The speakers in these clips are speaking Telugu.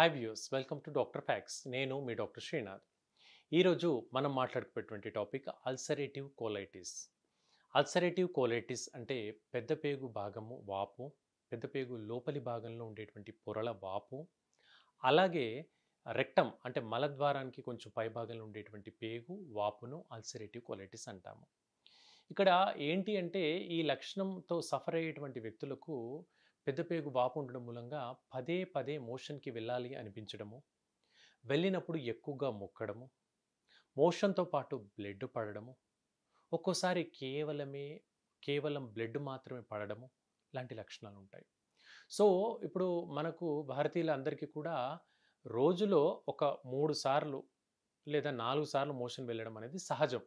Hi views welcome to doctor facts. నేను మీ డాక్టర్ శ్రీనాథ్. ఈరోజు మనం మాట్లాడుకునేటువంటి topic ulcerative colitis. Ulcerative colitis అంటే పెద్ద పేగు భాగము వాపు, పెద్ద పేగు లోపలి భాగంలో ఉండేటువంటి పొరల వాపు, అలాగే రెక్టమ్ అంటే మలద్వారానికి కొంచెం పై భాగంలో ఉండేటువంటి పేగు వాపును అల్సరేటివ్ కోలైటిస్ అంటాము. ఇక్కడ ఏంటి అంటే ఈ లక్షణంతో సఫర్ అయ్యేటువంటి వ్యక్తులకు పెద్ద పేగు వాపు ఉండడం మూలంగా పదే పదే మోషన్‌కి వెళ్ళాలి అనిపించడము, వెళ్ళినప్పుడు ఎక్కువగా మొక్కడము, మోషన్‌తో పాటు బ్లడ్ పడడము, ఒక్కోసారి కేవలం బ్లడ్ మాత్రమే పడడము లాంటి లక్షణాలుంటాయి. సో, ఇప్పుడు మనకు భారతీయులందరికీ కూడా రోజులో ఒక 3 సార్లు లేదా 4 సార్లు మోషన్ వెళ్ళడం అనేది సహజం.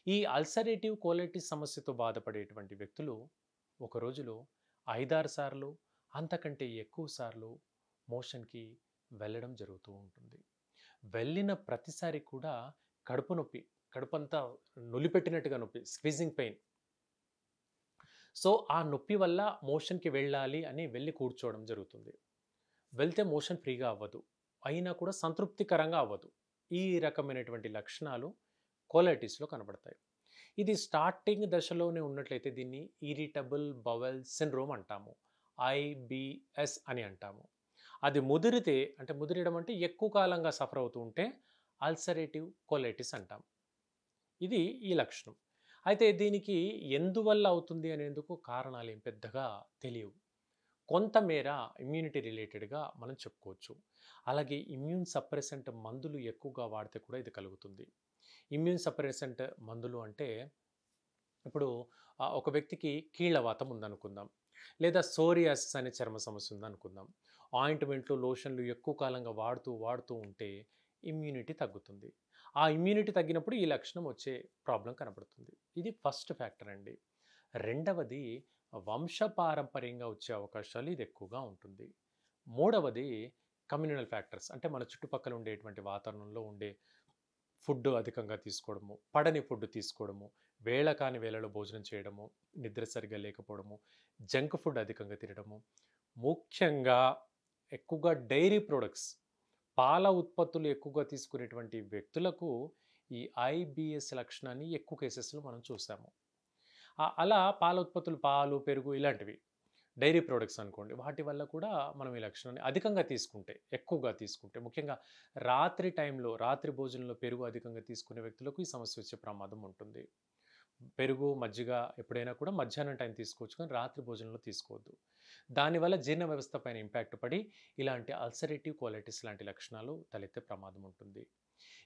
ఈ అల్సరేటివ్ కోలైటిస్ సమస్యతో బాధపడేటువంటి వ్యక్తులు ఒక రోజులో 5, 6 సార్లు అంతకంటే ఎక్కువ సార్లు మోషన్‌కి వెళ్ళడం జరుగుతూ ఉంటుంది. వెళ్ళిన ప్రతిసారి కూడా కడుపు నొప్పి, కడుపంతా నులిపెట్టినట్టుగా నొప్పి, స్క్వీజింగ్ పెయిన్. సో, ఆ నొప్పి వల్ల మోషన్‌కి వెళ్ళాలి అని వెళ్లి కూర్చోవడం జరుగుతుంది. వెళ్తే మోషన్ ఫ్రీగా అవ్వదు. అయినా కూడా సంతృప్తికరంగా అవ్వదు. ఈ రకమైనటువంటి లక్షణాలు కోలైటిస్‌లో కనబడతాయి. ఇది స్టార్టింగ్ దశలోనే ఉన్నట్లయితే దీన్ని ఇరిటబుల్ బవెల్ సిండ్రోమ్ అంటాము. ఐబీఎస్ అని అంటాము. అది ముదిరితే అంటే ముదిరడం అంటే ఎక్కువ కాలంగా సఫర్ అవుతూ ఉంటే అల్సరేటివ్ కోలైటిస్ అంటాం. ఇది ఈ లక్షణం. అయితే దీనికి ఎందువల్ల అవుతుంది అనేందుకు కారణాలేం పెద్దగా తెలియవు. కొంతమేర ఇమ్యూనిటీ రిలేటెడ్‌గా మనం చెప్పుకోవచ్చు. అలాగే ఇమ్యూన్ సప్రెసెంట్ మందులు ఎక్కువగా వాడితే కూడా ఇది కలుగుతుంది. ఇమ్యూన్ సప్రెసెంట్ మందులు అంటే ఇప్పుడు ఒక వ్యక్తికి కీళ్ళవాతం ఉందనుకుందాం. లేదా సోరియాసిస్ అనే చర్మ సమస్య ఉందనుకుందాం. ఆయింట్‌మెంట్లు, లోషన్లు ఎక్కువ కాలంగా వాడుతూ ఉంటే ఇమ్యూనిటీ తగ్గుతుంది. ఆ ఇమ్యూనిటీ తగ్గినప్పుడు ఈ లక్షణం వచ్చే ప్రాబ్లమ్ కనపడుతుంది. ఇది ఫస్ట్ ఫ్యాక్టర్ అండి. రెండవది వంశపారంపర్యంగా వచ్చే అవకాశాలు ఇది ఎక్కువగా ఉంటుంది. మూడవది కమ్యూనల్ ఫ్యాక్టర్స్ అంటే మన చుట్టుపక్కల ఉండేటువంటి వాతావరణంలో ఉండే ఫుడ్ అధికంగా తీసుకోవడము, పడని ఫుడ్ తీసుకోవడము, వేళ కాని వేళలో భోజనం చేయడము, నిద్ర సరిగ్గా లేకపోవడము, జంక్ ఫుడ్ అధికంగా తినడము, ముఖ్యంగా ఎక్కువగా డైరీ ప్రొడక్ట్స్, పాల ఉత్పత్తులు ఎక్కువగా తీసుకునేటువంటి వ్యక్తులకు ఈ ఐబీఎస్ లక్షణాన్ని ఎక్కువ కేసెస్‌లో మనం చూసాము. అలా పాల ఉత్పత్తులు పాలు, పెరుగు ఇలాంటివి డైరీ ప్రొడక్ట్స్ అనుకోండి. వాటి వల్ల కూడా మనం ఈ లక్షణాన్ని అధికంగా తీసుకుంటే, ఎక్కువగా తీసుకుంటే, ముఖ్యంగా రాత్రి టైంలో, రాత్రి భోజనంలో పెరుగు అధికంగా తీసుకునే వ్యక్తులకు ఈ సమస్య వచ్చే ప్రమాదం ఉంటుంది. పెరుగు, మజ్జిగ ఎప్పుడైనా కూడా మధ్యాహ్నం టైం తీసుకోవచ్చు కానీ రాత్రి భోజనంలో తీసుకోవద్దు. దానివల్ల జీర్ణ వ్యవస్థ పైన ఇంపాక్ట్ పడి ఇలాంటి అల్సరేటివ్ కోలైటిస్ లాంటి లక్షణాలు తలెత్తే ప్రమాదం ఉంటుంది.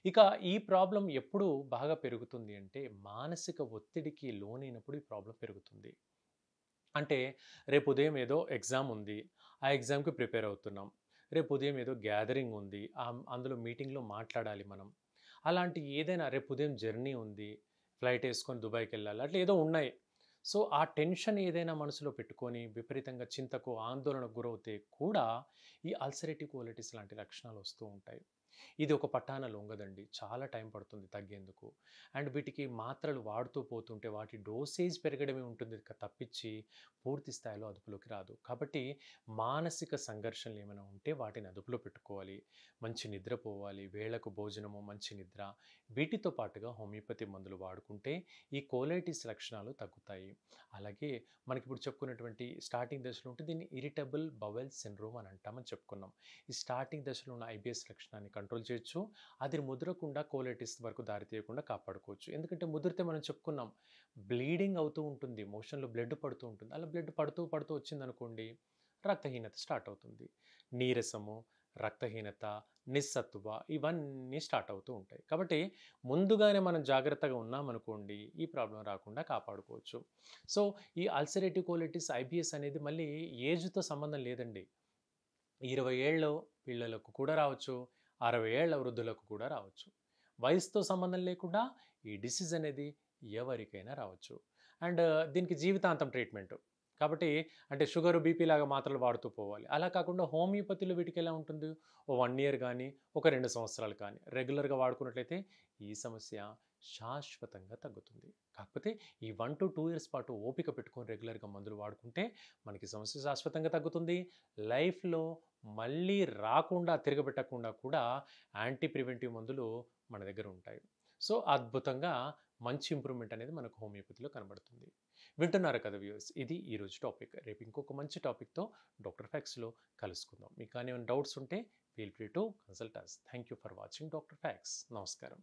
ఇక ఈ ప్రాబ్లమ్ ఎప్పుడు బాగా పెరుగుతుంది అంటే మానసిక ఒత్తిడికి లోనైనప్పుడు ఈ ప్రాబ్లమ్ పెరుగుతుంది. అంటే రేపు ఉదయం ఏదో ఎగ్జామ్ ఉంది. ఆ ఎగ్జామ్‌కి ప్రిపేర్ అవుతున్నాం. రేపు ఉదయం ఏదో గ్యాదరింగ్ ఉంది. అందులో మీటింగ్‌లో మాట్లాడాలి మనం. అలాంటి ఏదైనా రేపు ఉదయం జర్నీ ఉంది. ఫ్లైట్ ఏసుకొని దుబాయ్‌కెళ్ళాలి. అట్లా ఏదో ఉన్నాయి. సో, ఆ టెన్షన్ ఏదైనా మనసులో పెట్టుకొని విపరీతంగా చింతకు, ఆందోళనకు గురవుతే కూడా ఈ అల్సరేటివ్ కోలైటిస్ లాంటి లక్షణాలు వస్తూ ఉంటాయి. ఇది ఒక పట్టాన లొంగదండి. చాలా టైం పడుతుంది తగ్గేందుకు. అండ్ వీటికి మాత్రలు వాడుతూ పోతుంటే వాటి డోసేజ్ పెరగడమే ఉంటుంది తప్పించి పూర్తి స్థాయిలో అదుపులోకి రాదు. కాబట్టి మానసిక సంఘర్షణలు ఏమైనా ఉంటే వాటిని అదుపులో పెట్టుకోవాలి. మంచి నిద్రపోవాలి. వేళకు భోజనము, మంచి నిద్ర వీటితో పాటుగా హోమియోపతి మందులు వాడుకుంటే ఈ కోలైటిస్ లక్షణాలు తగ్గుతాయి. అలాగే మనకిప్పుడు చెప్పుకున్నటువంటి స్టార్టింగ్ దశలో ఉంటే దీన్ని ఇరిటబుల్ బవెల్ సిండ్రోమ్ అని అంటామని చెప్పుకున్నాం. ఈ స్టార్టింగ్ దశలో ఉన్న ఐబీఎస్ లక్షణాన్ని కంట్రోల్ చేయొచ్చు. అది ముదరకుండా కోలైటిస్ వరకు దారి తీయకుండా కాపాడుకోవచ్చు. ఎందుకంటే ముదిరితే మనం చెప్పుకున్నాం బ్లీడింగ్ అవుతూ ఉంటుంది. మోషన్‌లో బ్లడ్ పడుతూ ఉంటుంది. అలా బ్లడ్ పడుతూ వచ్చిందనుకోండి రక్తహీనత స్టార్ట్ అవుతుంది. నీరసము, రక్తహీనత, నిస్సత్తువ ఇవన్నీ స్టార్ట్ అవుతూ ఉంటాయి. కాబట్టి ముందుగానే మనం జాగ్రత్తగా ఉన్నామనుకోండి ఈ ప్రాబ్లమ్ రాకుండా కాపాడుకోవచ్చు. సో, ఈ అల్సరేటివ్ కోలైటిస్, ఐబీఎస్ అనేది మళ్ళీ ఏజ్‌తో సంబంధం లేదండి. 20 ఏళ్ల పిల్లలకు కూడా రావచ్చు. 60 ఏళ్ల వృద్ధులకు కూడా రావచ్చు. వయసుతో సంబంధం లేకుండా ఈ డిసీజ్ అనేది ఎవరికైనా రావచ్చు. అండ్ దీనికి జీవితాంతం ట్రీట్మెంట్. కాబట్టి అంటే షుగరు, బీపీ లాగా మాత్రలు వాడుతూ పోవాలి. అలా కాకుండా హోమియోపతిలో వీటికెలా ఉంటుంది? ఓ 1 ఇయర్ గానీ, ఒక 2 సంవత్సరాలు కానీ రెగ్యులర్‌గా వాడుకున్నట్లయితే ఈ సమస్య శాశ్వతంగా తగ్గుతుంది. కాకపోతే ఈ 1-2 ఇయర్స్ పాటు ఓపిక పెట్టుకొని రెగ్యులర్‌గా మందులు వాడుకుంటే మనకి సమస్య శాశ్వతంగా తగ్గుతుంది. లైఫ్‌లో మళ్ళీ రాకుండా తిరగబెట్టకుండా కూడా యాంటీ ప్రివెంటివ్ మందులు మన దగ్గర ఉంటాయి. సో, అద్భుతంగా మంచి ఇంప్రూవ్‌మెంట్ అనేది మనకు హోమియోపతిలో కనబడుతుంది. వింటున్నారు కదా వ్యూవర్స్, ఇది ఈరోజు టాపిక్. రేపు ఇంకొక మంచి టాపిక్‌తో డాక్టర్ ఫ్యాక్స్‌లో కలుసుకుందాం. మీకు కానీ ఏమైనా డౌట్స్ ఉంటే feel free to consult us. Thank you for watching doctor facts. నమస్కారం.